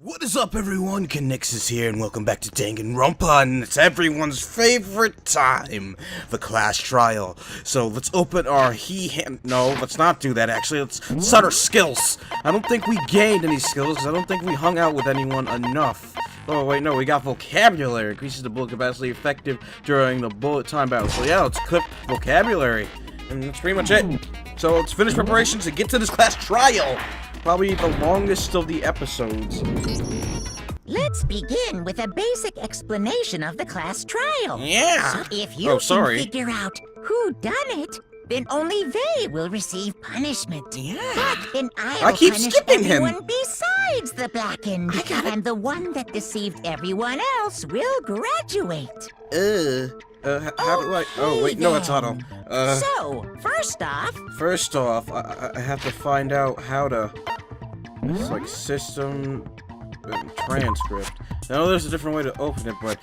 What is up, everyone? Conixis here, and welcome back to Danganronpa, and it's everyone's favorite time, the class trial. So let's open our no, let's not do that, actually. Let's set our skills. I don't think we gained any skills, because I don't think we hung out with anyone enough. Oh, wait, no, we got vocabulary. Increases the bullet capacity effective during the bullet time battle. So yeah, let's clip vocabulary. And that's pretty much it. So let's finish preparations and get to this class trial. Probably the longest of the episodes. Let's begin with a basic explanation of the class trial. Yeah. So if you can figure out who done it, then only they will receive punishment. Yeah. But then I keep skipping him. Everyone besides the blackened. And the one that deceived everyone else will graduate. How do I? Oh, wait, no, it's auto. So, first off, I have to find out how to. It's like system and transcript. I know there's a different way to open it, but.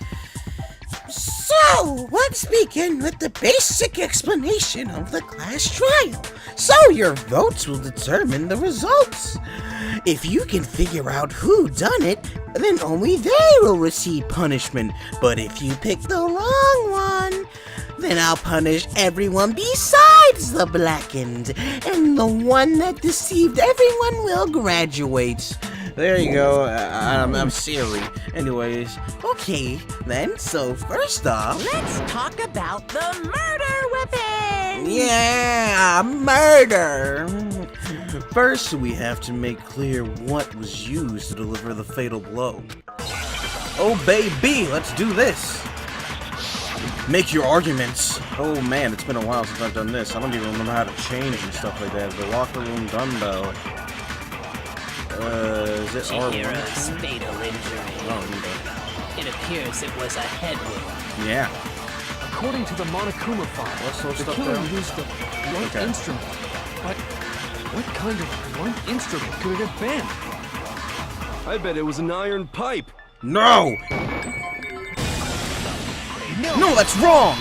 So, let's begin with the basic explanation of the class trial. So, your votes will determine the results. If you can figure out who done it, then only they will receive punishment. But if you pick the wrong one, then I'll punish everyone besides the blackened. And the one that deceived everyone will graduate. There you go. I'm Siri. Anyways, okay, then, so first off... let's talk about the murder weapon! Yeah, murder! First, we have to make clear what was used to deliver the fatal blow. Oh, baby, let's do this! Make your arguments. Oh, man, it's been a while since I've done this. I don't even remember how to change and stuff like that. The locker room dumbbell. Is it Chihiro's fatal injury. Oh, it appears it was a head wound. yeah. According to the Monokuma file, the killer used a blunt instrument. But what kind of blunt instrument could it have been? I bet it was an iron pipe. No! No, that's wrong!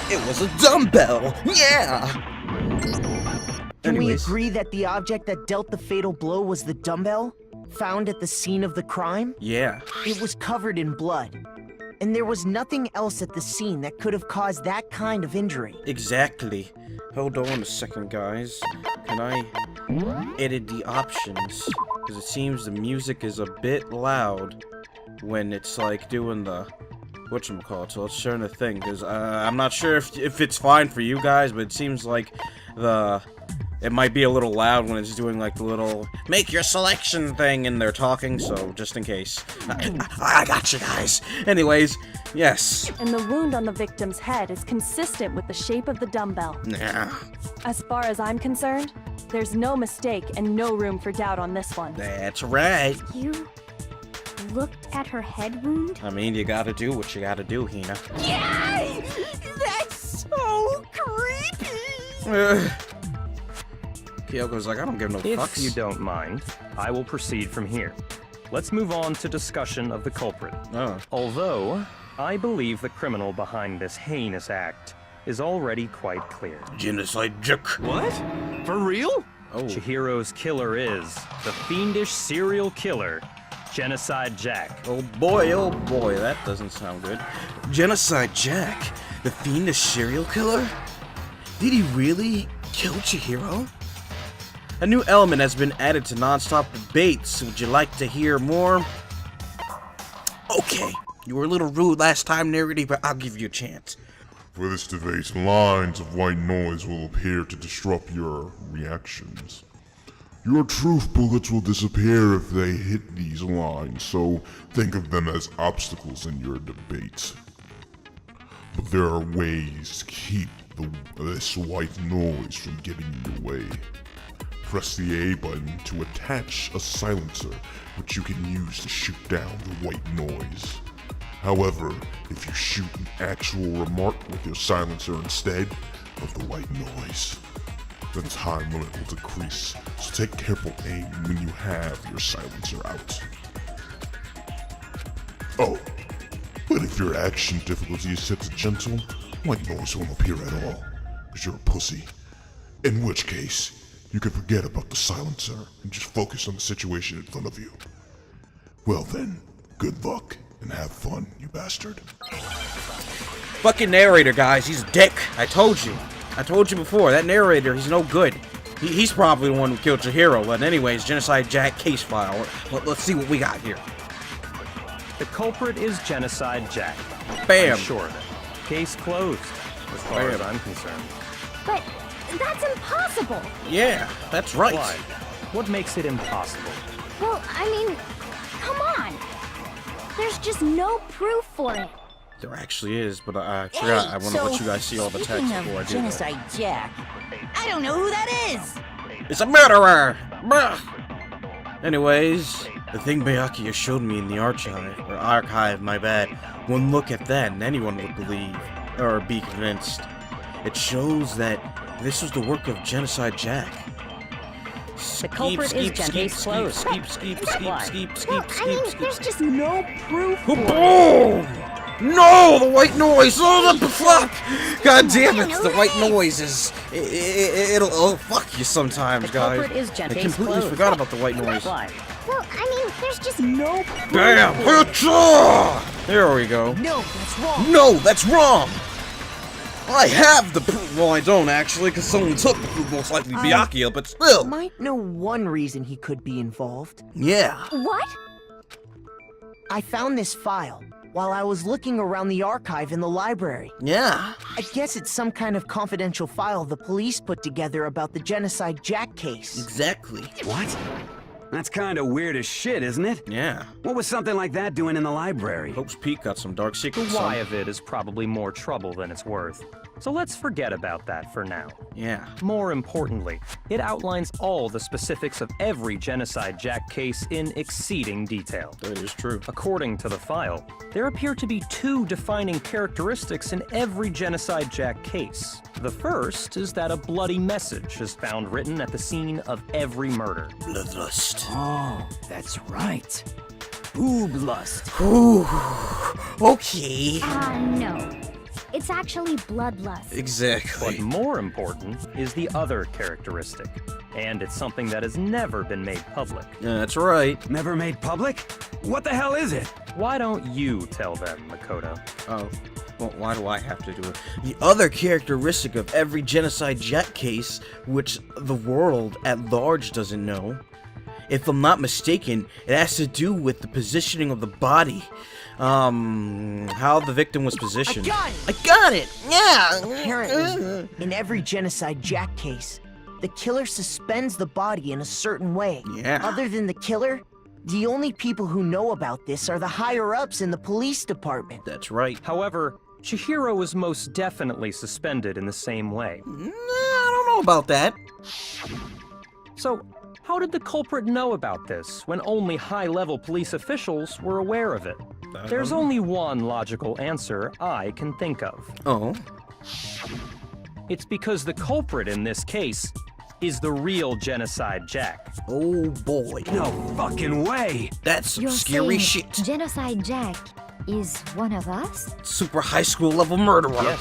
It was a dumbbell! Yeah! Can we agree that the object that dealt the fatal blow was the dumbbell? Found at the scene of the crime? Yeah. It was covered in blood. And there was nothing else at the scene that could have caused that kind of injury. Exactly. Hold on a second, guys. Can I edit the options? Because it seems the music is a bit loud when it's like doing the whatchamacallit. So let's turn the thing, because I'm not sure if it's fine for you guys, but it seems like it might be a little loud when it's doing like the little make your selection thing and they're talking, so just in case. I got you guys. Anyways, yes. And the wound on the victim's head is consistent with the shape of the dumbbell. Yeah. As far as I'm concerned, there's no mistake and no room for doubt on this one. That's right. You looked at her head wound? I mean, you gotta do what you gotta do, Hina. Yay! That's so creepy! Kyoko's like, I don't give no fucks. If you don't mind, I will proceed from here. Let's move on to discussion of the culprit. Oh. Although, I believe the criminal behind this heinous act is already quite clear. Genocide Jack. What? For real? Oh. Chihiro's killer is the fiendish serial killer, Genocide Jack. Oh boy, that doesn't sound good. Genocide Jack? The fiendish serial killer? Did he really kill Chihiro? A new element has been added to non-stop debates. Would you like to hear more? Okay, you were a little rude last time, Narity, but I'll give you a chance. For this debate, lines of white noise will appear to disrupt your reactions. Your truth bullets will disappear if they hit these lines, so think of them as obstacles in your debate. But there are ways to keep this white noise from getting in your way. Press the A button to attach a silencer, which you can use to shoot down the white noise. However, if you shoot an actual remark with your silencer instead of the white noise, the time limit will decrease, so take careful aim when you have your silencer out. Oh, but if your action difficulty is set to gentle, white noise won't appear at all, because you're a pussy. In which case, you can forget about the silencer and just focus on the situation in front of you. Well then, good luck and have fun, you bastard. Fucking narrator, guys. He's a dick. I told you. I told you before. That narrator, he's no good. He's probably the one who killed Chihiro. But anyways, Genocide Jack case file. Let's see what we got here. The culprit is Genocide Jack. Bam. I'm sure of it. Case closed, as far as I'm concerned. But that's impossible. Yeah, that's right. Why? What makes it impossible? Well, I mean, come on. There's just no proof for it. There actually is, but I forgot. I want to let you guys see all the text speaking before I of do that. Genocide Jack, I don't know who that is. It's a murderer! Bruh. Anyways, the thing Byakuya showed me in the archive, my bad. One look at that and anyone would believe, or be convinced. It shows that this was the work of Genocide Jack. The culprit is case closed. Well, I mean, there's just no proof for it. Boom! No, the white noise! Oh, what the fuck! God damn it! The white noise is it'll fuck you sometimes, guys. I completely forgot about the white noise. Well, I mean, there's just no proof. Bam! Hitcha! There we go. No, that's wrong. No, that's wrong. I have the proof. Well, I don't actually, because someone took the proof, most likely Byakuya, but still. Might know one reason he could be involved. Yeah. What? I found this file while I was looking around the archive in the library. Yeah. I guess it's some kind of confidential file the police put together about the Genocide Jack case. Exactly. What? That's kind of weird as shit, isn't it? Yeah. What was something like that doing in the library? Hope's Peak got some dark The secrets. why of it is probably more trouble than it's worth. So let's forget about that for now. Yeah. More importantly, it outlines all the specifics of every Genocide Jack case in exceeding detail. That is true. According to the file, there appear to be two defining characteristics in every Genocide Jack case. The first is that a bloody message is found written at the scene of every murder. Bloodlust. Oh, that's right. Boob lust. Ooh. Okay. No. It's actually bloodlust. Exactly. But more important is the other characteristic, and it's something that has never been made public. Yeah, that's right. Never made public? What the hell is it? Why don't you tell them, Makoto? Oh. Well, why do I have to do it? The other characteristic of every Genocide Jack case, which the world at large doesn't know, if I'm not mistaken, it has to do with the positioning of the body. How the victim was positioned. I got it! Yeah! Apparently, in every Genocide Jack case, the killer suspends the body in a certain way. Yeah. Other than the killer, the only people who know about this are the higher-ups in the police department. That's right. However, Chihiro was most definitely suspended in the same way. I don't know about that. So, how did the culprit know about this when only high-level police officials were aware of it? There's only one logical answer I can think of. Oh? It's because the culprit in this case is the real Genocide Jack. Oh boy. No fucking way! That's some You're scary saying shit. Genocide Jack is one of us? Super high school level murderer. Yes.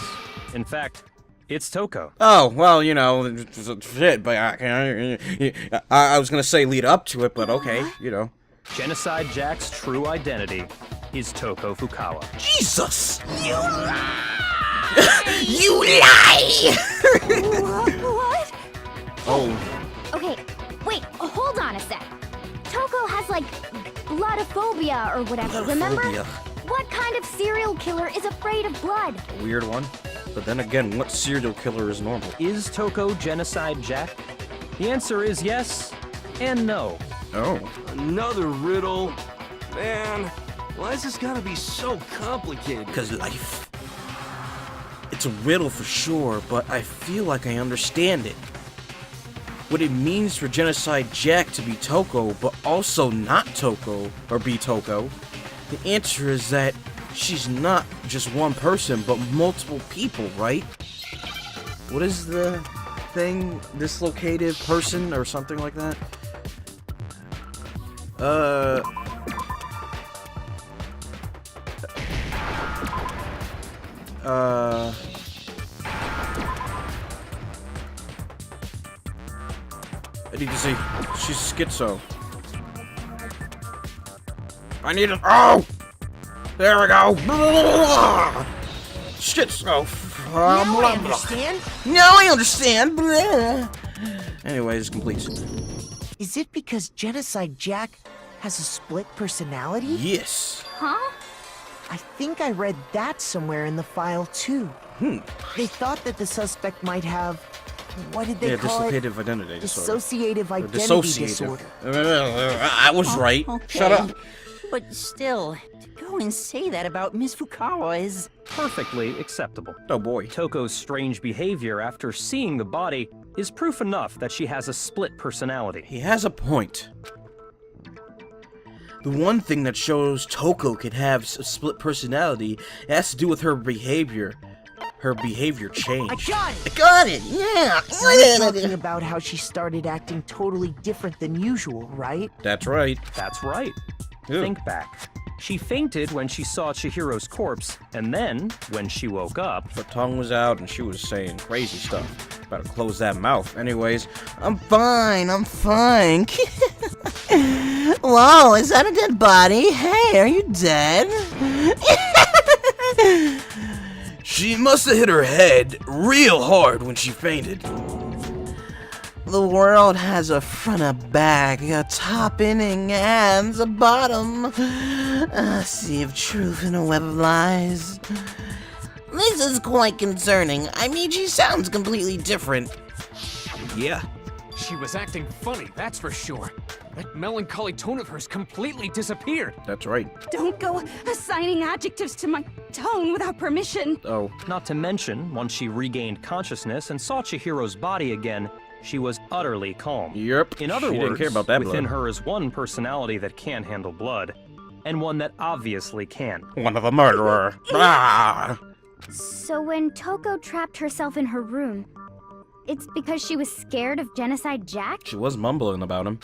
In fact, it's Toko. Oh, well, you know, shit, but I was gonna say lead up to it, but okay, you know. Genocide Jack's true identity is Toko Fukawa. Jesus! You lie! You lie! What? Oh. Okay, wait, hold on a sec. Toko has, like, bloodophobia or whatever, remember? Bloodophobia. What kind of serial killer is afraid of blood? A weird one. But then again, what serial killer is normal? Is Toko Genocide Jack? The answer is yes and no. Oh. Another riddle? Man, why is this gotta be so complicated? Because life. It's a riddle for sure, but I feel like I understand it. What it means for Genocide Jack to be Toko, but also not Toko, or be Toko. The answer is that she's not just one person, but multiple people, right? What is the thing? Dislocated person, or something like that? need to see. She's schizo. I need it. Oh! There we go. Schizo. Now I understand. Now I understand. Anyways, complete. Is it because Genocide Jack has a split personality? Yes. Huh? I think I read that somewhere in the file too. They thought that the suspect might have, what did they call it? Dissociative identity disorder. Dissociative identity disorder. I was right. Okay. Shut up. But still, to go and say that about Miss Fukawa is... Perfectly acceptable. Oh boy. Toko's strange behavior after seeing the body is proof enough that she has a split personality. He has a point. The one thing that shows Toko could have a split personality has to do with her behavior. Her behavior changed. I got it! I got it! Yeah! You're talking about how she started acting totally different than usual, right? That's right. That's right. Ew. Think back. She fainted when she saw Chihiro's corpse, and then, when she woke up... Her tongue was out and she was saying crazy stuff. Better close that mouth. Anyways, I'm fine, I'm fine. Whoa, is that a dead body? Hey, are you dead? She must have hit her head real hard when she fainted. The world has a front, a back, a top inning, and a bottom. A sea of truth and a web of lies. This is quite concerning. I mean, she sounds completely different. Yeah. She was acting funny, that's for sure. That melancholy tone of hers completely disappeared. That's right. Don't go assigning adjectives to my tone without permission. Oh. Not to mention, once she regained consciousness and saw Chihiro's body again, she was utterly calm. Yep. In other she words, didn't care about that within blood. her is one personality that can't handle blood, and one that obviously can. One of a murderer. Ah! So when Toko trapped herself in her room, it's because she was scared of Genocide Jack? She was mumbling about him.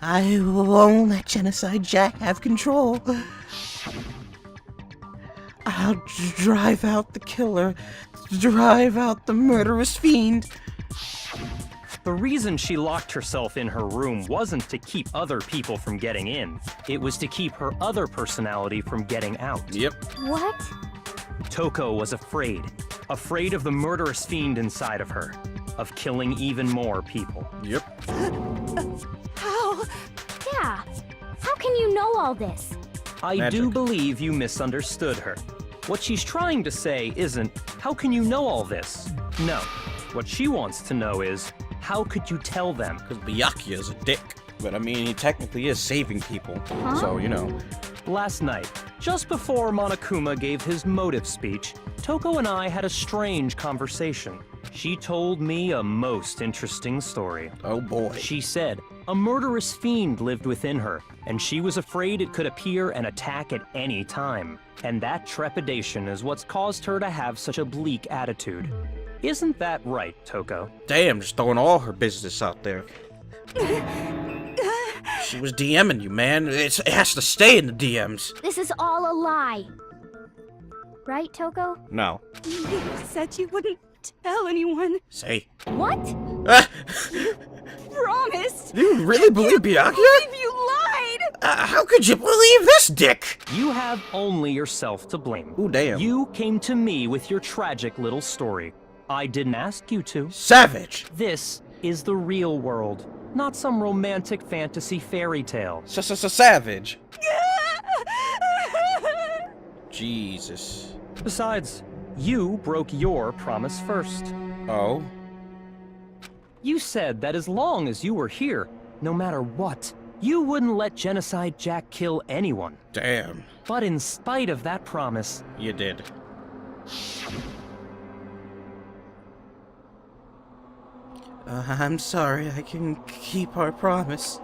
I won't let Genocide Jack have control. I'll drive out the killer, drive out the murderous fiend. The reason she locked herself in her room wasn't to keep other people from getting in. It was to keep her other personality from getting out. Yep. What? Toko was afraid. Afraid of the murderous fiend inside of her. Of killing even more people. Yep. How? Yeah. How can you know all this? I do believe you misunderstood her. What she's trying to say isn't, how can you know all this? No. What she wants to know is, how could you tell them? Because Byakuya is a dick. But I mean, he technically is saving people. So, you know. Last night, just before Monokuma gave his motive speech, Toko and I had a strange conversation. She told me a most interesting story. Oh boy. She said a murderous fiend lived within her, and she was afraid it could appear and attack at any time. And that trepidation is what's caused her to have such a bleak attitude. Isn't that right, Toko? Damn, just throwing all her business out there. She was DMing you, man. It has to stay in the DMs. This is all a lie. Right, Toko? No. You said you wouldn't tell anyone. Say. What? Promise. Do you really believe Byakuya? You lied. How could you believe this dick? You have only yourself to blame. Ooh, damn. You came to me with your tragic little story. I didn't ask you to. Savage. This is the real world, not some romantic fantasy fairy tale. Savage. Jesus. Besides, you broke your promise first. Oh? You said that as long as you were here, no matter what, you wouldn't let Genocide Jack kill anyone. Damn. But in spite of that promise... You did. I'm sorry, I can keep our promise.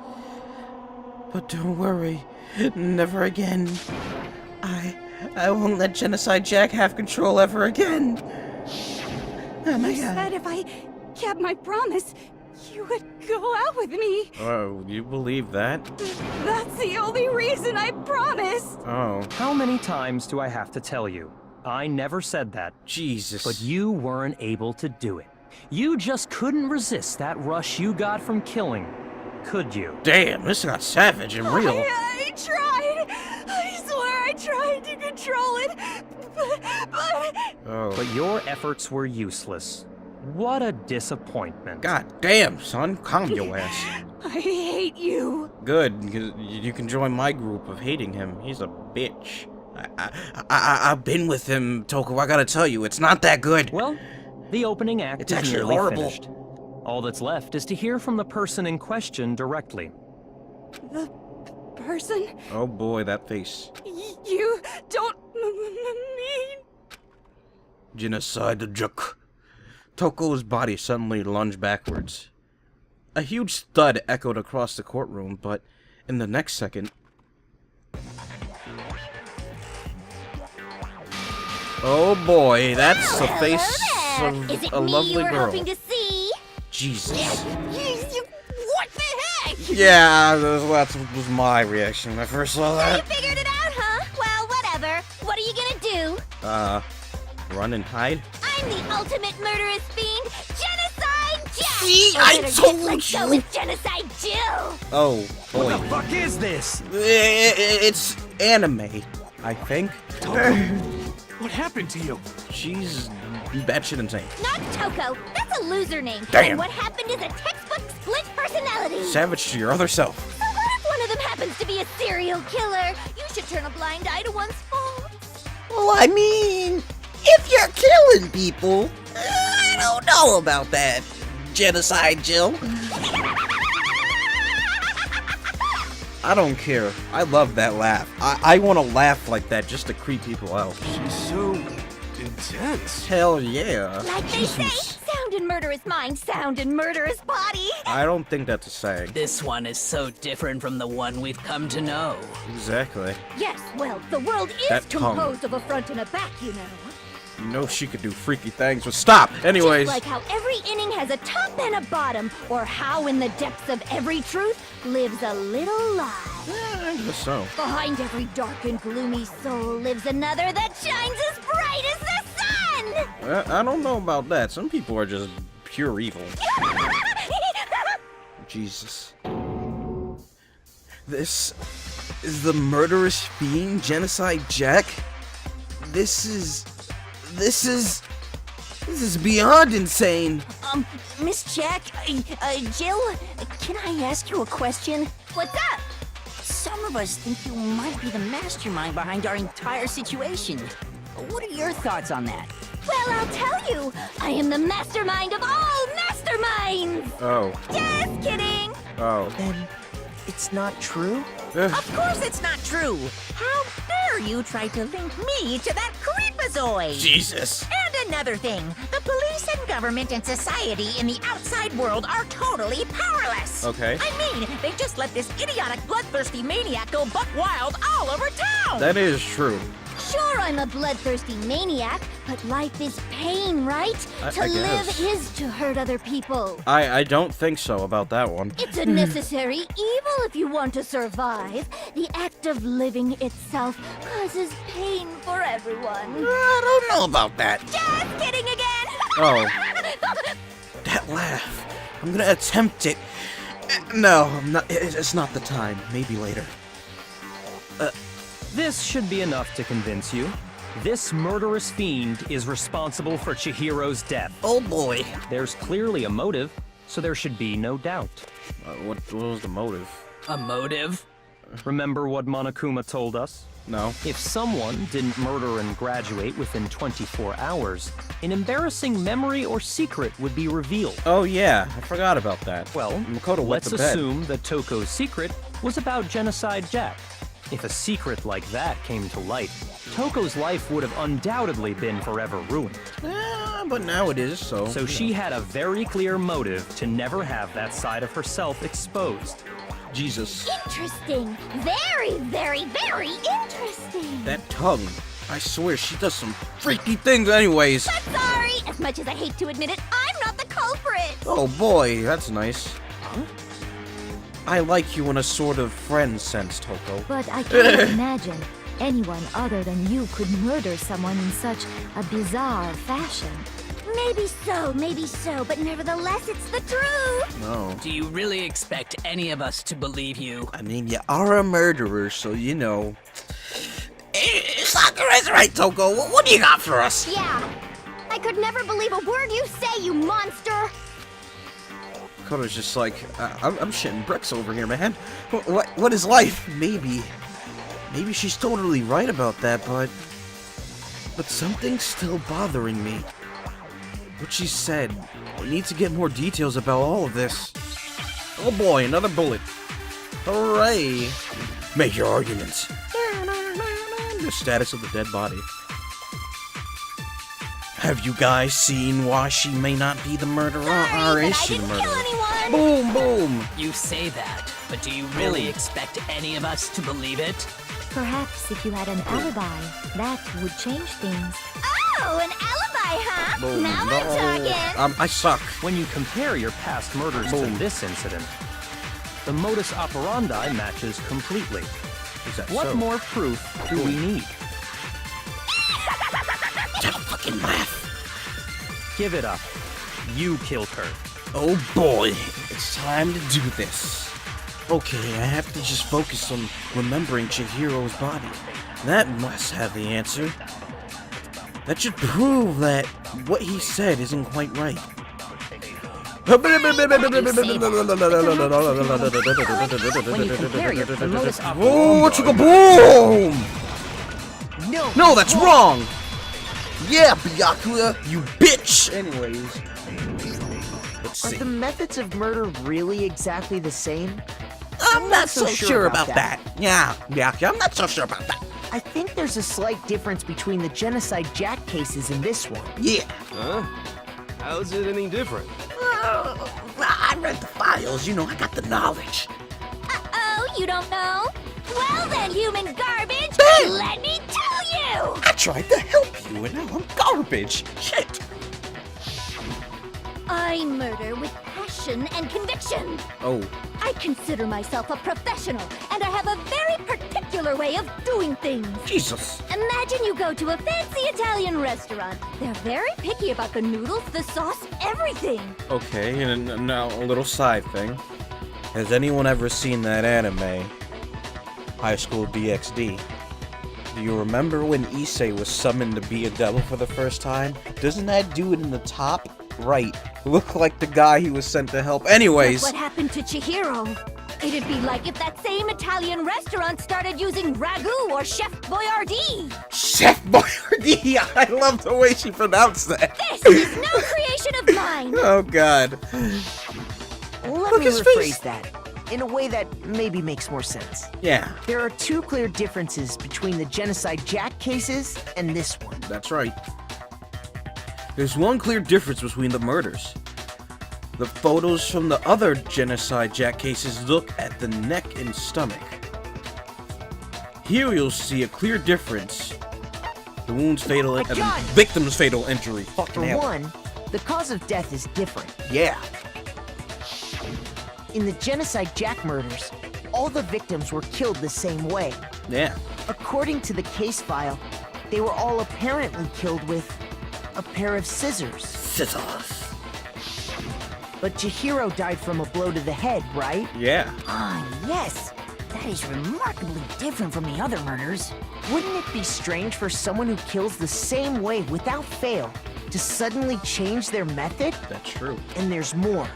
But don't worry, never again. I won't let Genocide Jack have control ever again. Oh my You god. said if I kept my promise, you would go out with me. Oh, you believe that? That's the only reason I promised. Oh. How many times do I have to tell you? I never said that. Jesus. But you weren't able to do it. You just couldn't resist that rush you got from killing, could you? Damn, this got savage and real. I tried. I swear I tried to control it. But Oh. But your efforts were useless. What a disappointment. God damn, son. Calm your ass. I hate you. Good, because you can join my group of hating him. He's a bitch. I've been with him, Toko. I gotta tell you, it's not that good. Well, the opening act It's is actually nearly horrible. finished. All that's left is to hear from the person in question directly. The person Oh boy, that face. you don't mean. Genocide Juk. Toko's body suddenly lunged backwards. A huge thud echoed across the courtroom, but in the next second... Oh boy, that's the face of Is it a me lovely you were girl. hoping to see? Jesus. What the heck? Yeah, that was my reaction when I first saw You that. figured it out, huh? Well, whatever. What are you gonna do? Run and hide? I'm the ultimate murderous fiend, Genocide Jack! See, Or I better told yet, let's you. go with Genocide Jill! Oh, boy. What the fuck is this? It's anime, I think. What happened to you? She's batshit insane. Not Toko. That's a loser name. Damn. And what happened is a textbook split personality. Savage to your other self. So what if one of them happens to be a serial killer? You should turn a blind eye to one's faults. Well, I mean, if you're killing people, I don't know about that. Genocide Jill. I don't care. I love that laugh. I want to laugh like that just to creep people out. She's so intense. Hell yeah. Like they say, sound in murderous mind, sound in murderous body. I don't think that's a saying. This one is so different from the one we've come to know. Exactly. Yes, well, the world is That tongue. composed of a front and a back, you know. You know she could do freaky things, but stop! Anyways. Just like how every inning has a top and a bottom, or how in the depths of every truth lives a little lie. I guess so. Behind every dark and gloomy soul lives another that shines as bright as the sun! I don't know about that. Some people are just pure evil. Jesus. This is the murderous fiend, Genocide Jack? This is beyond insane. Miss Jack, Jill, can I ask you a question? What's up? Some of us think you might be the mastermind behind our entire situation. What are your thoughts on that? Well, I'll tell you. I am the mastermind of all masterminds! Oh. Just kidding! Oh. Then it's not true? Of course it's not true. How dare you try to link me to that creepazoid? Jesus. And another thing, the police and government and society in the outside world are totally powerless. Okay. I mean, they just let this idiotic, bloodthirsty maniac go buck wild all over town. That is true. Sure, I'm a bloodthirsty maniac, but life is pain, right? To I live guess. is to hurt other people. I don't think so about that one. It's a necessary evil if you want to survive. The act of living itself causes pain for everyone. I don't know about that. Just kidding again! Oh. That laugh. I'm gonna attempt it. No, I'm not. It's not the time. Maybe later. This should be enough to convince you. This murderous fiend is responsible for Chihiro's death. Oh boy. There's clearly a motive, so there should be no doubt. What was the motive? A motive? Remember what Monokuma told us? No. If someone didn't murder and graduate within 24 hours, an embarrassing memory or secret would be revealed. Oh yeah, I forgot about that. Well, Makoto went let's to bed. assume that Toko's secret was about Genocide Jack. If a secret like that came to light, Toko's life would have undoubtedly been forever ruined. But now it is, so... So she had a very clear motive to never have that side of herself exposed. Jesus. Interesting. Very, very, very interesting. That tongue. I swear, she does some freaky things anyways. But sorry, as much as I hate to admit it, I'm not the culprit. Oh boy, that's nice. I like you in a sort of friend sense, Toko. But I can't imagine anyone other than you could murder someone in such a bizarre fashion. Maybe so, but nevertheless, it's the truth. No. Do you really expect any of us to believe you? I mean, you are a murderer, so you know. Sakura's right, Toko. What do you got for us? Yeah, I could never believe a word you say, you monster. Koto's just like, I'm shitting bricks over here, man. What is life? Maybe she's totally right about that, but something's still bothering me. What she said. I need to get more details about all of this. Oh boy, another bullet. Hooray! Make your arguments. The status of the dead body. Have you guys seen why she may not be the murderer, or is she the murderer? Boom, boom! You say that, but do you really expect any of us to believe it? Perhaps if you had an alibi, that would change things. Oh, an alibi, huh? Boom. Now we're talking. I suck. When you compare your past murders to this incident, the modus operandi matches completely. Is that What so? more proof do we need? Don't fucking laugh. Give it up. You killed her. Oh boy, it's time to do this. Okay, I have to just focus on remembering Chihiro's body. That must have the answer. That should prove that what he said isn't quite right. When you compare your the modus operandi... Oh, what you go boom! No, that's wrong! Yeah, Byakuya, you bitch! Anyways, let's Are see. the methods of murder really exactly the same? I'm not so sure about that. Yeah, Byakuya, I'm not so sure about that. I think there's a slight difference between the Genocide Jack cases and this one. Yeah. Huh? How's it any different? I read the files, you know, I got the knowledge. Uh-oh, you don't know? Well then, human garbage, let me tell you! I tried to help you, and now I'm garbage. Shit. I murder with passion and conviction. Oh. I consider myself a professional, and I have a very particular way of doing things. Jesus. Imagine you go to a fancy Italian restaurant. They're very picky about the noodles, the sauce, everything. Okay, and now a little side thing. Has anyone ever seen that anime, High School DxD? Do you remember when Issei was summoned to be a devil for the first time? Doesn't that dude in the top right look like the guy he was sent to help? Anyways. That's what happened to Chihiro. It'd be like if that same Italian restaurant started using ragu or Chef Boyardee. Chef Boyardee! I love the way she pronounced that. This is no creation of mine. Oh god. Let me rephrase that in a way that maybe makes more sense. Yeah. There are two clear differences between the Genocide Jack cases and this one. That's right. There's one clear difference between the murders. The photos from the other Genocide Jack cases look at the neck and stomach. Here you'll see a clear difference. The wound's fatal and the victim's fatal injury. Fucking For hell. one, the cause of death is different. Yeah. In the Genocide Jack murders, all the victims were killed the same way. Yeah. According to the case file, they were all apparently killed with a pair of scissors. Scissors. But Chihiro died from a blow to the head, right? Yeah. Ah, yes. That is remarkably different from the other murders. Wouldn't it be strange for someone who kills the same way without fail to suddenly change their method? That's true. And there's more.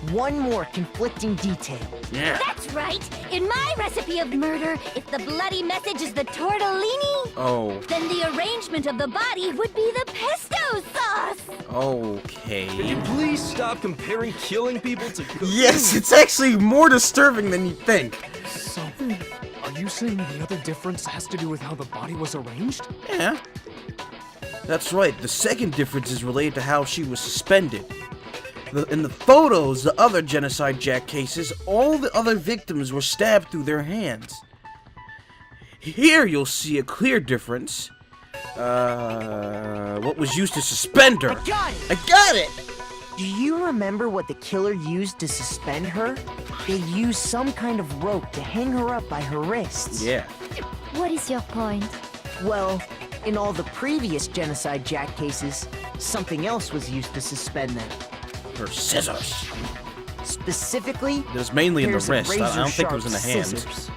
One more conflicting detail. Yeah. That's right. In my recipe of murder, if the bloody message is the tortellini, then the arrangement of the body would be the pesto sauce. Okay. Can you please stop comparing killing people to cooking? Yes, it's actually more disturbing than you think. So, are you saying the other difference has to do with how the body was arranged? Yeah. That's right. The second difference is related to how she was suspended. In the photos, the other Genocide Jack cases, all the other victims were stabbed through their hands. Here you'll see a clear difference. What was used to suspend her? I got it! Do you remember what the killer used to suspend her? They used some kind of rope to hang her up by her wrists. Yeah. What is your point? Well, in all the previous Genocide Jack cases, something else was used to suspend them. Her scissors. Specifically, It was mainly in the there's a wrist. I don't think it was in the razor-sharp hands. scissors.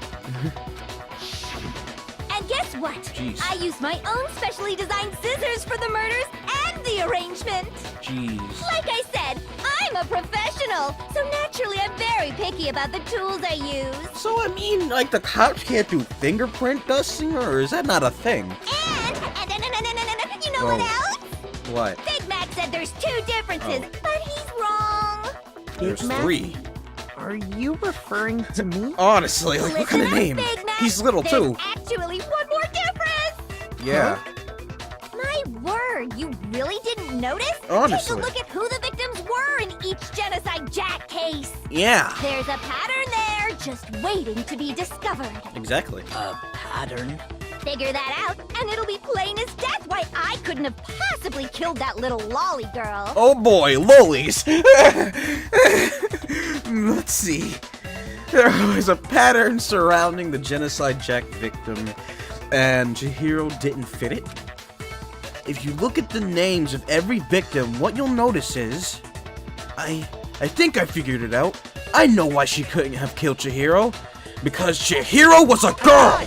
And guess what? Jeez. I used my own specially designed scissors for the murders and the arrangement. Jeez. Like I said, I'm a professional, so naturally I'm very picky about the tools I use. So, I mean, like, the cops can't do fingerprint dusting, or is that not a thing? And you know what else? What? Big Mac said there's 2 differences, but he's wrong. There's Mac? 3. Are you referring to me? Honestly, like, what kind of Listen name? up, Big Mac. He's little, There's too. actually one more difference. Yeah. My word, you really didn't notice? Honestly. Take a look at who the victims were in each Genocide Jack case. Yeah. There's a pattern there, just waiting to be discovered. Exactly. A pattern? Figure that out, and it'll be plain as death why I couldn't have possibly killed that little lolly girl. Oh boy, lollies. Let's see. There was a pattern surrounding the Genocide Jack victim, and Chihiro didn't fit it. If you look at the names of every victim, what you'll notice is... I think I figured it out. I know why she couldn't have killed Chihiro. Because Chihiro was a girl!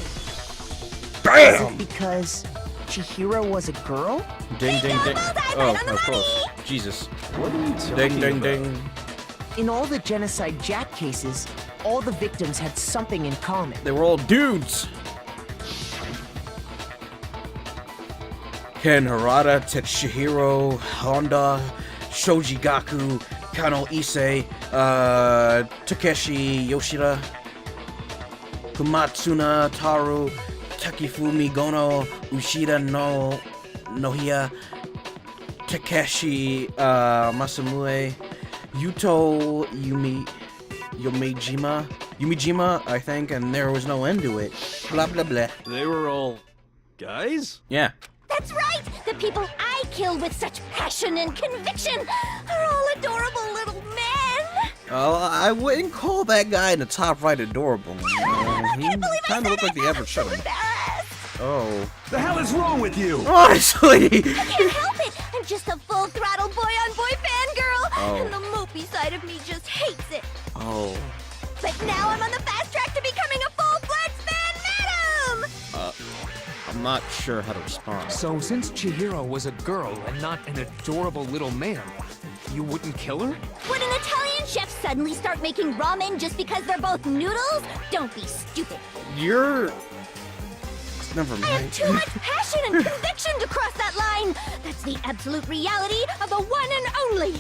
Bam! Because Chihiro was a girl? Ding, ding, ding. Oh, of course. Jesus. What are you talking Ding, ding, about? ding. In all the Genocide Jack cases, all the victims had something in common. They were all dudes. Ken Harada, Tetsuhiro, Honda, Shoji Gaku, Kano Issei, Takeshi Yoshida, Kumatsuna Taru, Takifumi Gono, Ushida no Nohia, Takeshi Masamue, Yuto Yumijima, I think, and there was no end to it. Blah blah blah. They were all guys? Yeah. That's right! The people I killed with such passion and conviction are all adorable little men! I wouldn't call that guy in the top right adorable. He kind of looked like the average son. Oh. The hell is wrong with you? Honestly! I can't help it! I'm just a full-throttle boy-on-boy fangirl! Oh. And the mopey side of me just hates it! Oh. But now I'm on the fast track to becoming a full-fledged fan madam! I'm not sure how to respond. So since Chihiro was a girl and not an adorable little man, you wouldn't kill her? Would an Italian chef suddenly start making ramen just because they're both noodles? Don't be stupid. You're... Never mind. I have too much passion and conviction to cross that line. That's the absolute reality of the one and only.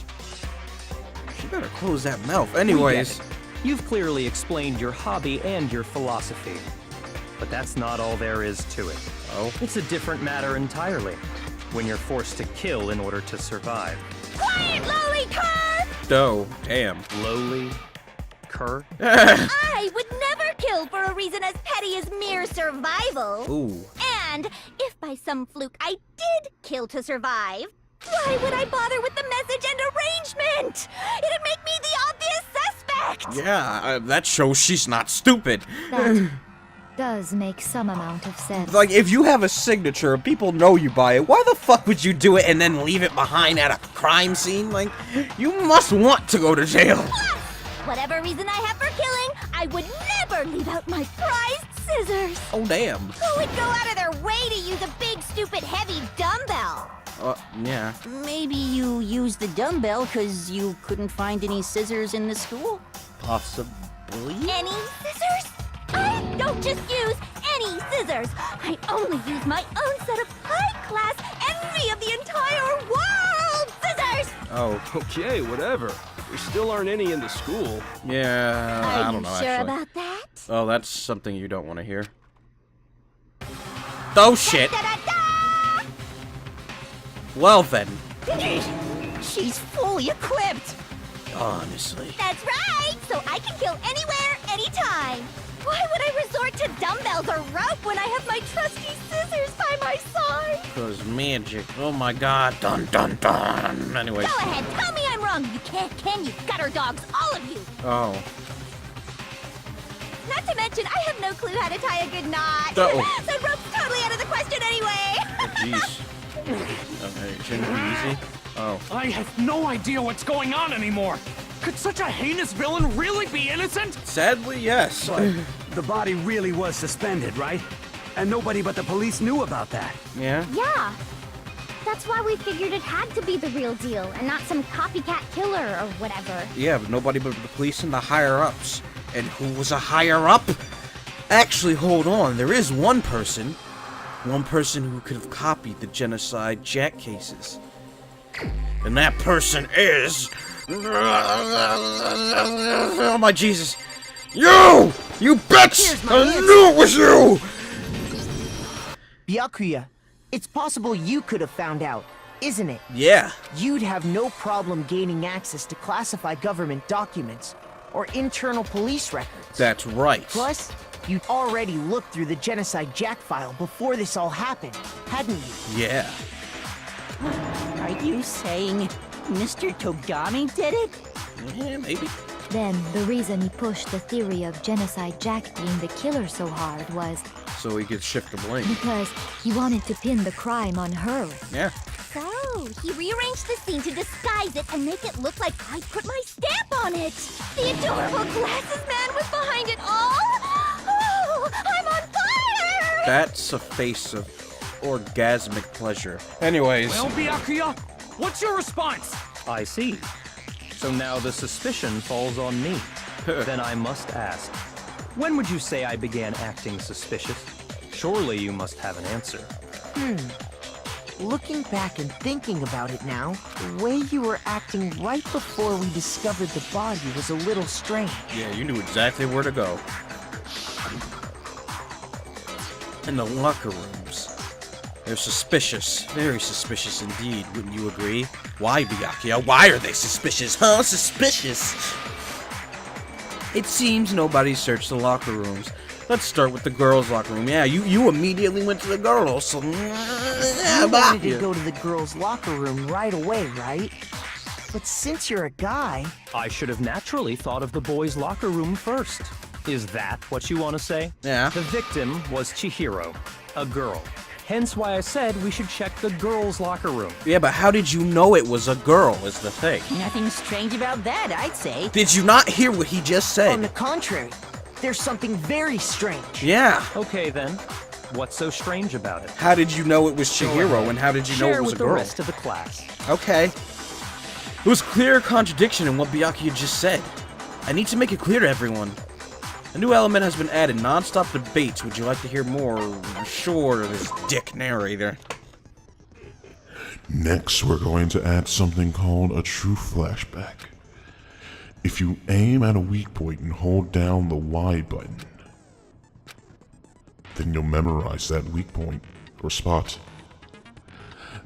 You better close that mouth. Anyways. You've clearly explained your hobby and your philosophy. But that's not all there is to it. Oh? It's a different matter entirely. When you're forced to kill in order to survive. Quiet, lowly cur! Oh, damn. Lowly cur? I would never kill for a reason as petty as mere survival. Ooh. And if by some fluke I did kill to survive, why would I bother with the message and arrangement? It'd make me the obvious suspect! Yeah, that shows she's not stupid. That does make some amount of sense. Like, if you have a signature and people know you by it, why the fuck would you do it and then leave it behind at a crime scene? Like, you must want to go to jail. Plus, whatever reason I have for killing, I would never leave out my prized scissors. Oh, damn. Who would go out of their way to use a big, stupid, heavy dumbbell? Yeah. Maybe you used the dumbbell because you couldn't find any scissors in the school? Possibly? Any scissors? I don't just use any scissors. I only use my own set of high-class, envy of the entire world scissors! Oh. Okay, whatever. There still aren't any in the school. Yeah, I don't know, Are you sure actually. about that? Oh, that's something you don't want to hear. Oh, shit. Well, then. She's fully equipped! Honestly. That's right! So I can kill anywhere, anytime! Why would I resort to dumbbells or rope when I have my trusty scissors by my side? Because magic. Oh my god. Dun dun dun. Anyways. Go ahead, tell me I'm wrong. You can't, can you? Gutter dogs, all of you! Oh. Not to mention, I have no clue how to tie a good knot. Uh-oh. So rope's totally out of the question anyway. Oh, jeez. Okay, shouldn't it be easy? Oh. I have no idea what's going on anymore. Could such a heinous villain really be innocent? Sadly, yes. But the body really was suspended, right? And nobody but the police knew about that. Yeah? Yeah. That's why we figured it had to be the real deal and not some copycat killer or whatever. Yeah, but nobody but the police and the higher-ups. And who was a higher-up? Actually, hold on. There is one person. One person who could have copied the genocide Jack cases. And that person is... Oh my Jesus. You! You bitch! I knew it was you! Byakuya, it's possible you could have found out, isn't it? Yeah. You'd have no problem gaining access to classified government documents or internal police records. That's right. Plus, you'd already looked through the Genocide Jack file before this all happened, hadn't you? Yeah. Are you saying Mr. Togami did it? Yeah, maybe. Then, the reason he pushed the theory of Genocide Jack being the killer so hard was So he could shift the blame. because he wanted to pin the crime on her. Yeah. So, he rearranged the scene to disguise it and make it look like I put my stamp on it. The adorable glasses man was behind it all. Oh, I'm on fire! That's a face of orgasmic pleasure. Anyways. Well, Byakuya, what's your response? I see. So now the suspicion falls on me. Then I must ask, when would you say I began acting suspicious? Surely you must have an answer. Looking back and thinking about it now, the way you were acting right before we discovered the body was a little strange. Yeah, you knew exactly where to go. In the locker rooms. They're suspicious. Very suspicious indeed, wouldn't you agree? Why, Byakuya? Why are they suspicious, huh? Suspicious! It seems nobody searched the locker rooms. Let's start with the girls' locker room. Yeah, you immediately went to the girls, so... You wanted to go to the girls' locker room right away, right? But since you're a guy... I should have naturally thought of the boys' locker room first. Is that what you want to say? Yeah. The victim was Chihiro, a girl. Hence why I said we should check the girls' locker room. Yeah, but how did you know it was a girl, is the thing? Nothing strange about that, I'd say. Did you not hear what he just said? On the contrary, there's something very strange. Yeah. Okay, then. What's so strange about it? How did you know it was Chihiro, and how did you know it was a girl? Share with the rest of the class. Okay. It was clear contradiction in what Byakuya just said. I need to make it clear to everyone. A new element has been added, non-stop debates. Would you like to hear more? Sure, this dick narrator. Next, we're going to add something called a true flashback. If you aim at a weak point and hold down the Y button, then you'll memorize that weak point or spot.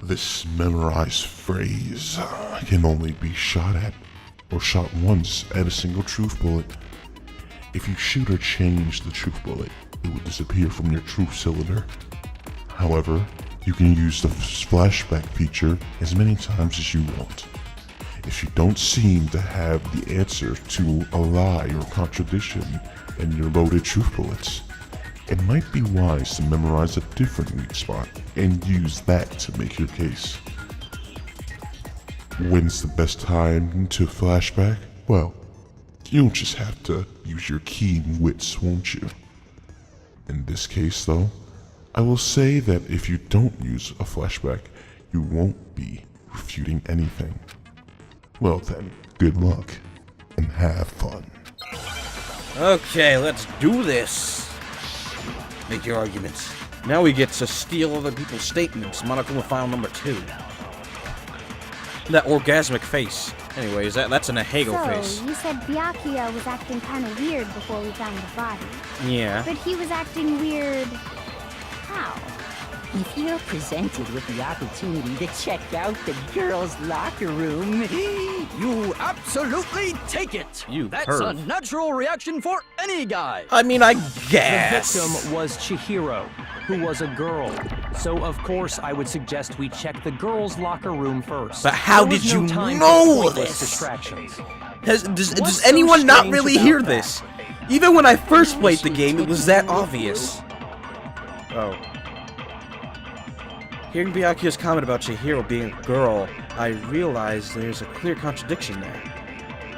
This memorized phrase can only be shot at or shot once at a single truth bullet. If you shoot or change the truth bullet, it will disappear from your truth cylinder. However, you can use the flashback feature as many times as you want. If you don't seem to have the answer to a lie or contradiction in your loaded truth bullets, it might be wise to memorize a different weak spot and use that to make your case. When's the best time to flashback? Well, you'll just have to use your keen wits, won't you? In this case, though, I will say that if you don't use a flashback, you won't be refuting anything. Well then, good luck, and have fun. Okay, let's do this. Make your arguments. Now we get to steal other people's statements. Monokuma file number 2. That orgasmic face. Anyways, that's an Ahego face. So, you said Byakuya was acting kind of weird before we found the body. Yeah. But he was acting weird... how? If you're presented with the opportunity to check out the girls' locker room, you absolutely take it. That's a perv. natural reaction for any guy. I mean, I guess. The victim was Chihiro, who was a girl. So, of course, I would suggest we check the girls' locker room first. But how There was did no you time know for pointless this? Distractions. Does What's anyone so not strange really about hear that? this? Even when I first played the game, it was that obvious. Oh. Hearing Byakuya's comment about Chihiro being a girl, I realized there's a clear contradiction there.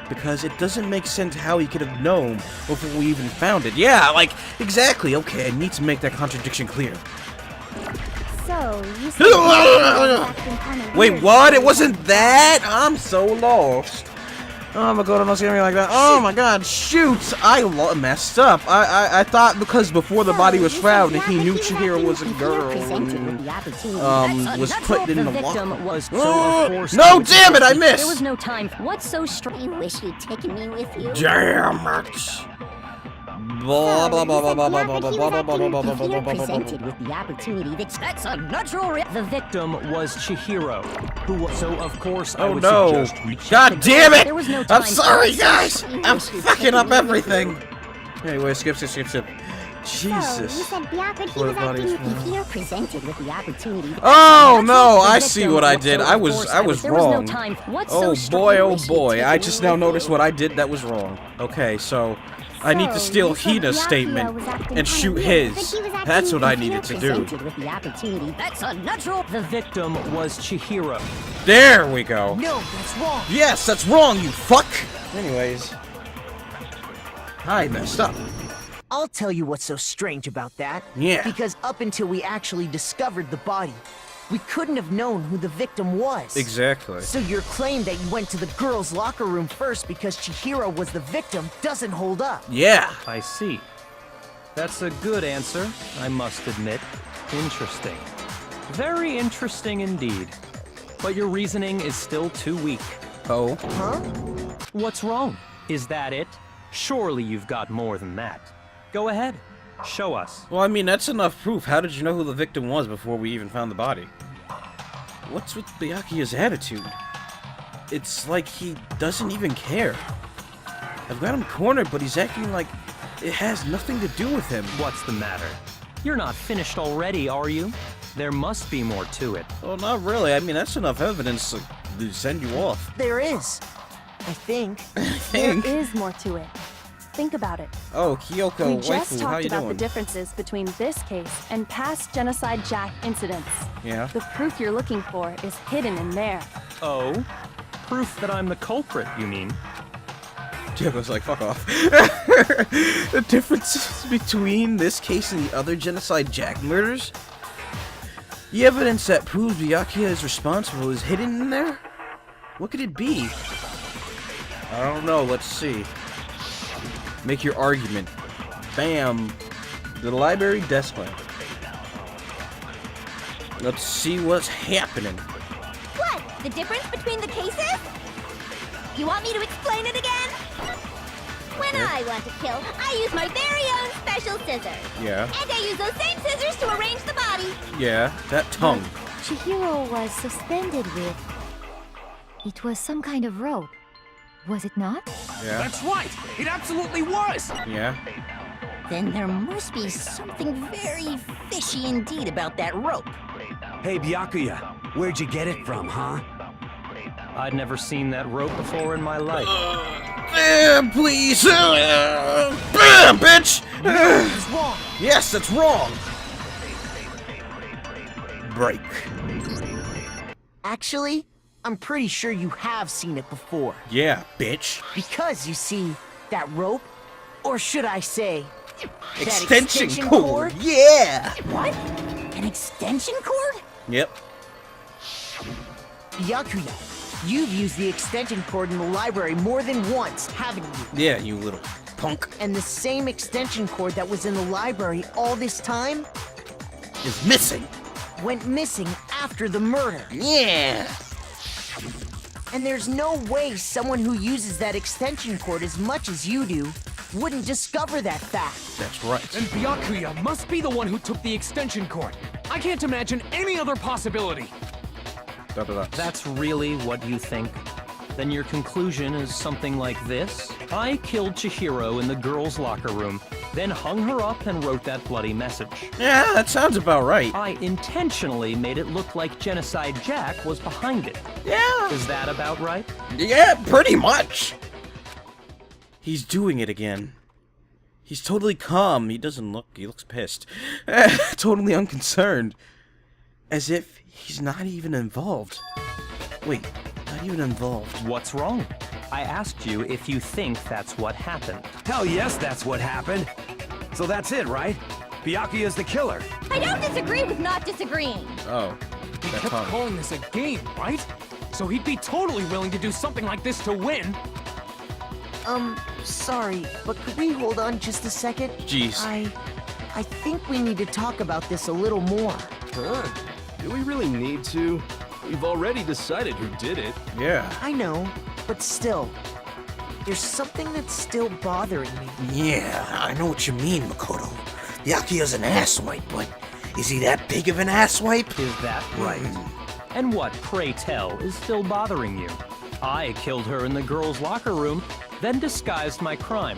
Because it doesn't make sense how he could have known before we even found it. Yeah, like, exactly. Okay, I need to make that contradiction clear. So, you said Wait, what? It wasn't that? I'm so lost. Oh my god, I'm not scaring me like that. Oh my god, shoot! I messed up. I thought because before the body was found, he knew Chihiro was a girl and was put in the locker. No, damn it, I missed! There was no time. What's so I wish you'd taken me with you. Damn it! Blah blah blah blah blah blah blah blah blah blah presented with the opportunity that's a natural The victim was Chihiro, who so of course I Oh would no! suggest we God damn it! There was no I'm time. sorry, guys! I'm fucking up everything! Anyway, skip. Jesus. Presented with the opportunity. Oh no! I see what I did. I was wrong. Oh boy! I just now noticed what I did that was wrong. Okay, so I need to steal Hina's statement and shoot his. That's what I needed to do. That's a natural. The victim was Chihiro. There we go. No, that's wrong. Yes, that's wrong, you fuck. Anyways, I messed up. I'll tell you what's so strange about that. Yeah. Because up until we actually discovered the body, we couldn't have known who the victim was. Exactly. So your claim that you went to the girls' locker room first because Chihiro was the victim doesn't hold up. Yeah. I see. That's a good answer, I must admit. Interesting. Very interesting indeed. But your reasoning is still too weak. Oh. Huh? What's wrong? Is that it? Surely you've got more than that. Go ahead. Show us. Well, I mean, that's enough proof. How did you know who the victim was before we even found the body? What's with Byakuya's attitude? It's like he doesn't even care. I've got him cornered, but he's acting like it has nothing to do with him. What's the matter? You're not finished already, are you? There must be more to it. Well, not really. I mean, that's enough evidence to send you off. There is. I think. There is more to it. Think about it. Oh, Kyoko, We just waifu, how talked you about doing? the differences between this case and past Genocide Jack incidents. Yeah. The proof you're looking for is hidden in there. Oh? Proof that I'm the culprit, you mean? Kyoko's like, fuck off. The differences between this case and the other Genocide Jack murders? The evidence that proves Byakuya is responsible is hidden in there? What could it be? I don't know, let's see. Make your argument. Bam. The library desk lamp. Let's see what's happening. What? The difference between the cases? You want me to explain it again? When I want to kill, I use my very own special scissors. Yeah. And I use those same scissors to arrange the body. Yeah, that tongue. Chihiro was suspended with... It was some kind of rope. Was it not? Yeah. That's right! It absolutely was! Yeah. Then there must be something very fishy indeed about that rope. Hey, Byakuya, where'd you get it from, huh? I'd never seen that rope before in my life. Bam, please! Bam, bitch! It's wrong. Yes, that's wrong! Break. Actually, I'm pretty sure you have seen it before. Yeah, bitch. Because, you see, that rope, or should I say, that Extension cord! Yeah! What? An extension cord? Yep. Byakuya, you've used the extension cord in the library more than once, haven't you? Yeah, you little punk. And the same extension cord that was in the library all this time Is missing. went missing after the murder. Yeah! And there's no way someone who uses that extension cord as much as you do wouldn't discover that fact. That's right. And Byakuya must be the one who took the extension cord. I can't imagine any other possibility. That's really what you think? Then your conclusion is something like this? I killed Chihiro in the girls' locker room, then hung her up and wrote that bloody message. Yeah, that sounds about right. I intentionally made it look like Genocide Jack was behind it. Yeah. Is that about right? Yeah, pretty much. He's doing it again. He's totally calm. He looks pissed. Totally unconcerned. As if he's not even involved. Wait, not even involved. What's wrong? I asked you if you think that's what happened. Hell yes, that's what happened. So that's it, right? Byakuya is the killer. I don't disagree with not disagreeing. Oh. He kept calling this a game, right? So he'd be totally willing to do something like this to win. Sorry, but could we hold on just a second? Jeez. I think we need to talk about this a little more. Huh? Do we really need to? We've already decided who did it. Yeah. I know, but still, there's something that's still bothering me. Yeah, I know what you mean, Makoto. Byakuya's an asswipe, but is he that big of an asswipe? Is that right? And what, pray tell, is still bothering you? I killed her in the girls' locker room, then disguised my crime.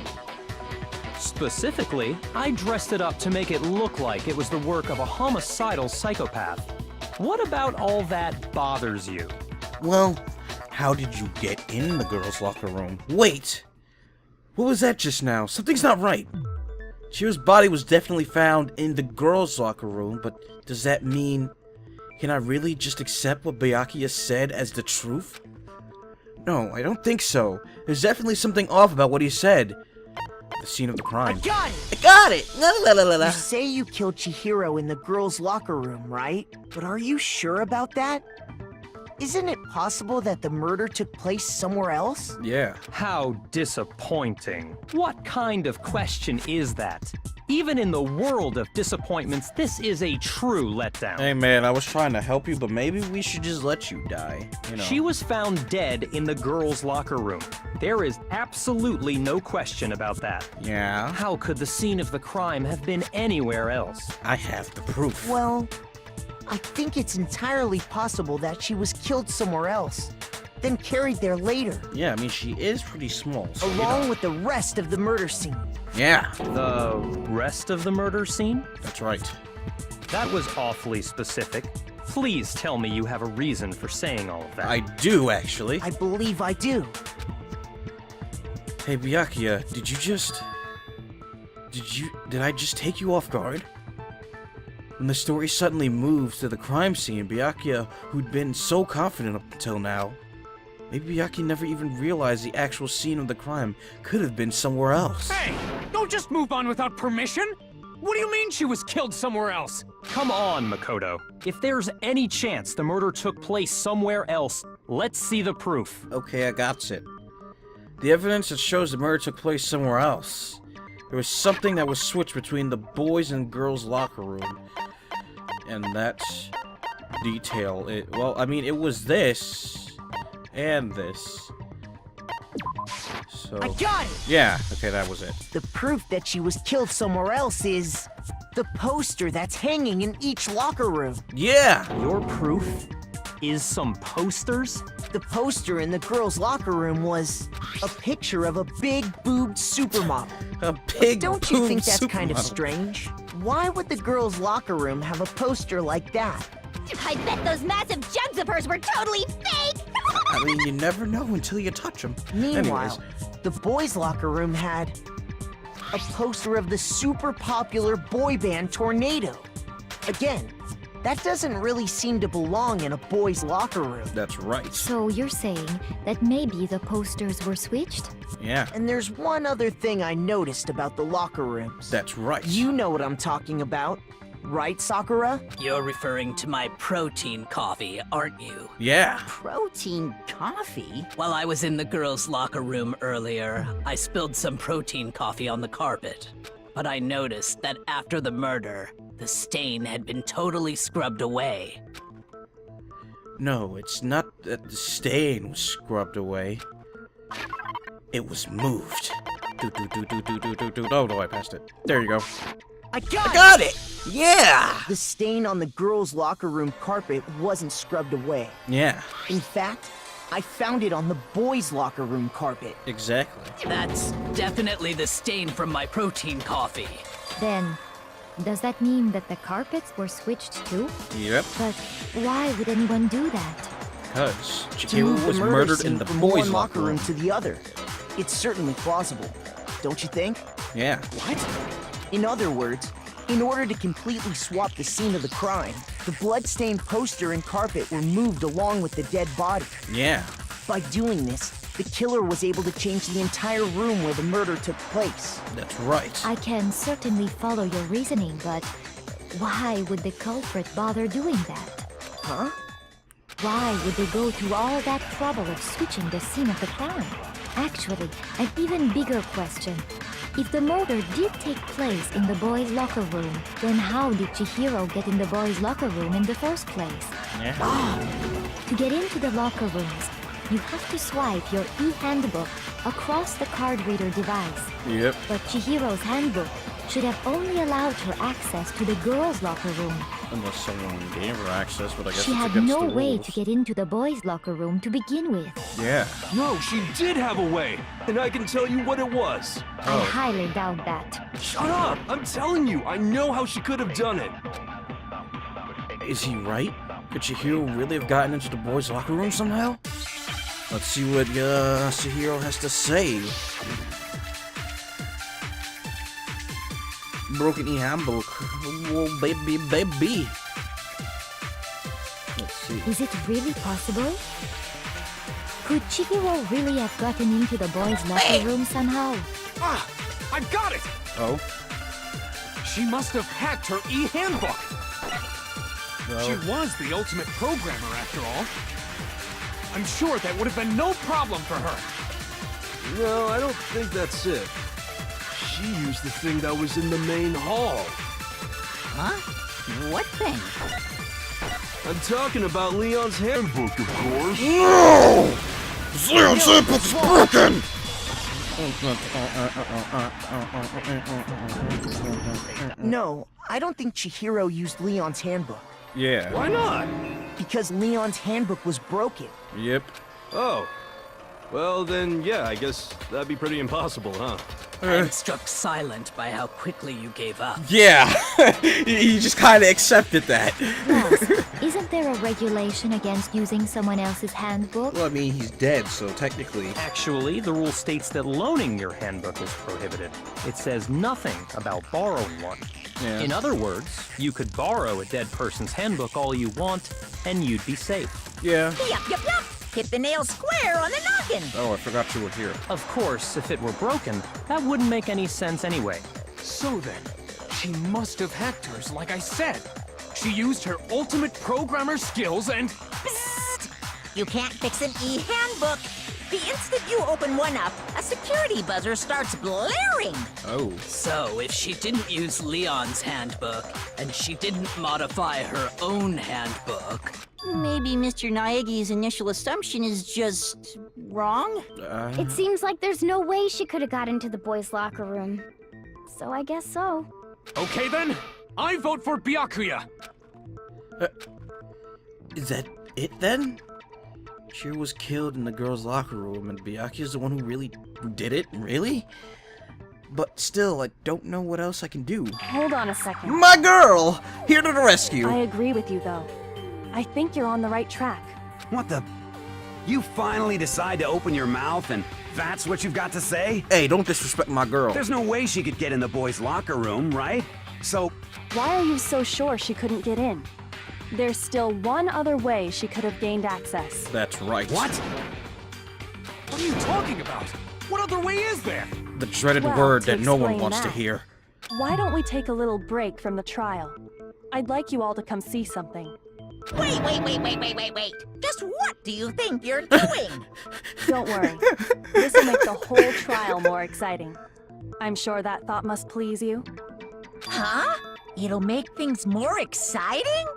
Specifically, I dressed it up to make it look like it was the work of a homicidal psychopath. What about all that bothers you? Well, how did you get in the girls' locker room? Wait! What was that just now? Something's not right. Chihiro's body was definitely found in the girls' locker room, but does that mean... Can I really just accept what Byakuya said as the truth? No, I don't think so. There's definitely something off about what he said. The scene of the crime. I got it! I got it! La la la la la. You say you killed Chihiro in the girls' locker room, right? But are you sure about that? Isn't it possible that the murder took place somewhere else? Yeah. How disappointing. What kind of question is that? Even in the world of disappointments, this is a true letdown. Hey man, I was trying to help you, but maybe we should just let you die, you know. She was found dead in the girls' locker room. There is absolutely no question about that. Yeah? How could the scene of the crime have been anywhere else? I have the proof. Well, I think it's entirely possible that she was killed somewhere else, then carried there later. Yeah, I mean, she is pretty small. So, along with the rest of the murder scene. Yeah. The rest of the murder scene? That's right. That was awfully specific. Please tell me you have a reason for saying all of that. I do, actually. I believe I do. Hey, Byakuya, did I just take you off guard? When the story suddenly moves to the crime scene, Byakuya, who'd been so confident up until now, maybe Byakuya never even realized the actual scene of the crime could have been somewhere else. Hey, don't just move on without permission! What do you mean she was killed somewhere else? Come on, Makoto. If there's any chance the murder took place somewhere else, let's see the proof. Okay, I got it. The evidence that shows the murder took place somewhere else. There was something that was switched between the boys' and girls' locker room. And that detail, it was this and this. So I got it! Yeah, okay, that was it. The proof that she was killed somewhere else is the poster that's hanging in each locker room. Yeah! Your proof is some posters? The poster in the girls' locker room was a picture of a big-boobed supermodel. A big Don't you think that's supermodel. kind of strange? Why would the girls' locker room have a poster like that? I bet those massive jugs of hers were totally fake! I mean, you never know until you touch them. Meanwhile, the boys' locker room had a poster of the super popular boy band Tornado. Again, that doesn't really seem to belong in a boys' locker room. That's right. So you're saying that maybe the posters were switched? Yeah. And there's one other thing I noticed about the locker rooms. That's right. You know what I'm talking about, right, Sakura? You're referring to my protein coffee, aren't you? Yeah. Protein coffee? While I was in the girls' locker room earlier, I spilled some protein coffee on the carpet. But I noticed that after the murder, the stain had been totally scrubbed away. No, it's not that the stain was scrubbed away. It was moved. Oh no, I passed it. There you go. I got it! Yeah! The stain on the girls' locker room carpet wasn't scrubbed away. Yeah. In fact, I found it on the boys' locker room carpet. Exactly. That's definitely the stain from my protein coffee. Then, does that mean that the carpets were switched too? Yep. But why would anyone do that? Because To move Chihiro the was murder murdered scene in the from boys' one locker room to the other. It's certainly plausible, don't you think? Yeah. What? In other words, in order to completely swap the scene of the crime, the blood-stained poster and carpet were moved along with the dead body. Yeah. By doing this, the killer was able to change the entire room where the murder took place. That's right. I can certainly follow your reasoning, but why would the culprit bother doing that? Huh? Why would they go through all that trouble of switching the scene of the crime? Actually, an even bigger question. If the murder did take place in the boys' locker room, then how did Chihiro get in the boys' locker room in the first place? Yeah. To get into the locker rooms, you have to swipe your e-handbook across the card reader device. Yep. But Chihiro's handbook should have only allowed her access to the girls' locker room. Unless someone gave her access, but I guess She it's had against no the way rules. to get into the boys' locker room to begin with. Yeah. No, she did have a way, and I can tell you what it was. I highly doubt that. Shut up! I'm telling you, I know how she could have done it. Is he right? Could Chihiro really have gotten into the boys' locker room somehow? Let's see what Chihiro has to say. Broken e-handbook. Oh, baby, baby. Let's see. Is it really possible? Could Chihiro really have gotten into the boys' locker room somehow? Ah! I got it! Oh? She must have hacked her e-handbook! She was the ultimate programmer, after all. I'm sure that would have been no problem for her. No, I don't think that's it. She used the thing that was in the main hall. Huh? What thing? I'm talking about Leon's handbook, of course. No! Leon's handbook's broken! No, I don't think Chihiro used Leon's handbook. Yeah. Why not? Because Leon's handbook was broken. Yep. Oh. Well, then, yeah, I guess that'd be pretty impossible, huh? I'm struck silent by how quickly you gave up. Yeah. You just kind of accepted that. Plus, isn't there a regulation against using someone else's handbook? Well, I mean, he's dead, so technically... Actually, the rule states that loaning your handbook is prohibited. It says nothing about borrowing one. Yeah. In other words, you could borrow a dead person's handbook all you want, and you'd be safe. Yeah. Yup. Hit the nail square on the noggin. Oh, I forgot you were here. Of course, if it were broken, that wouldn't make any sense anyway. So then, she must have hacked hers, like I said. She used her ultimate programmer skills and... Psst! You can't fix an e-handbook. The instant you open one up, a security buzzer starts blaring. Oh. So, if she didn't use Leon's handbook, and she didn't modify her own handbook... Maybe Mr. Naegi's initial assumption is just wrong? It seems like there's no way she could have got into the boys' locker room. So I guess so. Okay then, I vote for Byakuya. Is that it then? Shiro was killed in the girls' locker room, and Byakuya's the one who did it? Really? But still, I don't know what else I can do. Hold on a second. My girl! Here to the rescue! I agree with you, though. I think you're on the right track. What the? You finally decide to open your mouth and that's what you've got to say? Hey, don't disrespect my girl. There's no way she could get in the boys' locker room, right? So... Why are you so sure she couldn't get in? There's still one other way she could have gained access. That's right. What? What are you talking about? What other way is there? The dreaded Well, word to that no one explain wants to that, hear. Why don't we take a little break from the trial? I'd like you all to come see something. Wait. Just what do you think you're doing? Don't worry. This will make the whole trial more exciting. I'm sure that thought must please you. Huh? It'll make things more exciting?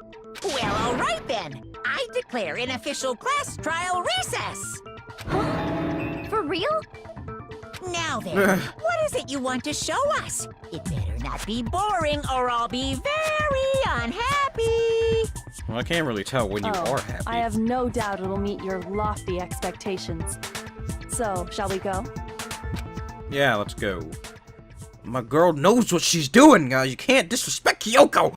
Well, all right then. I declare an official class trial recess. For real? Now then, what is it you want to show us? It better not be boring or I'll be very unhappy. Well, I can't really tell when you are happy. I have no doubt it'll meet your lofty expectations. So, shall we go? Yeah, let's go. My girl knows what she's doing, guys. You can't disrespect Kyoko.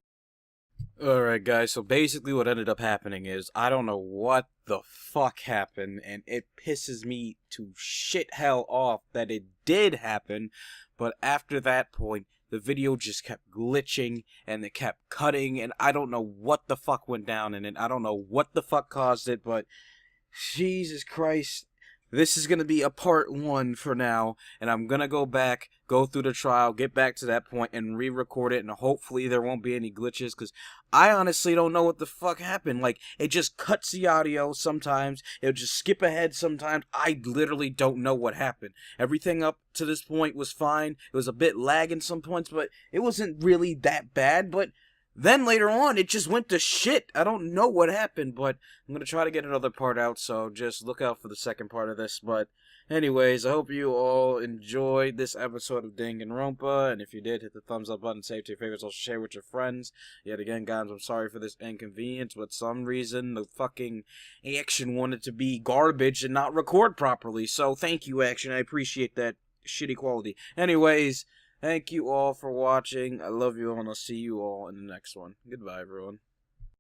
Alright guys, so basically what ended up happening is, I don't know what the fuck happened, and it pisses me to shit hell off that it did happen, but after that point, the video just kept glitching, and it kept cutting, and I don't know what the fuck went down in it, I don't know what the fuck caused it, but Jesus Christ. This is going to be a part 1 for now, and I'm going to go back, go through the trial, get back to that point, and re-record it, and hopefully there won't be any glitches, because I honestly don't know what the fuck happened. Like, it just cuts the audio sometimes, it'll just skip ahead sometimes. I literally don't know what happened. Everything up to this point was fine. It was a bit lag in some points, but it wasn't really that bad, but then later on, it just went to shit. I don't know what happened, but I'm going to try to get another part out, so just look out for the second part of this. But anyways, I hope you all enjoyed this episode of Danganronpa, and if you did, hit the thumbs up button, save to your favorites, also share with your friends. Yet again, guys, I'm sorry for this inconvenience, but some reason the fucking Action wanted to be garbage and not record properly, so thank you, Action. I appreciate that shitty quality. Anyways, thank you all for watching. I love you all, and I'll see you all in the next one. Goodbye, everyone.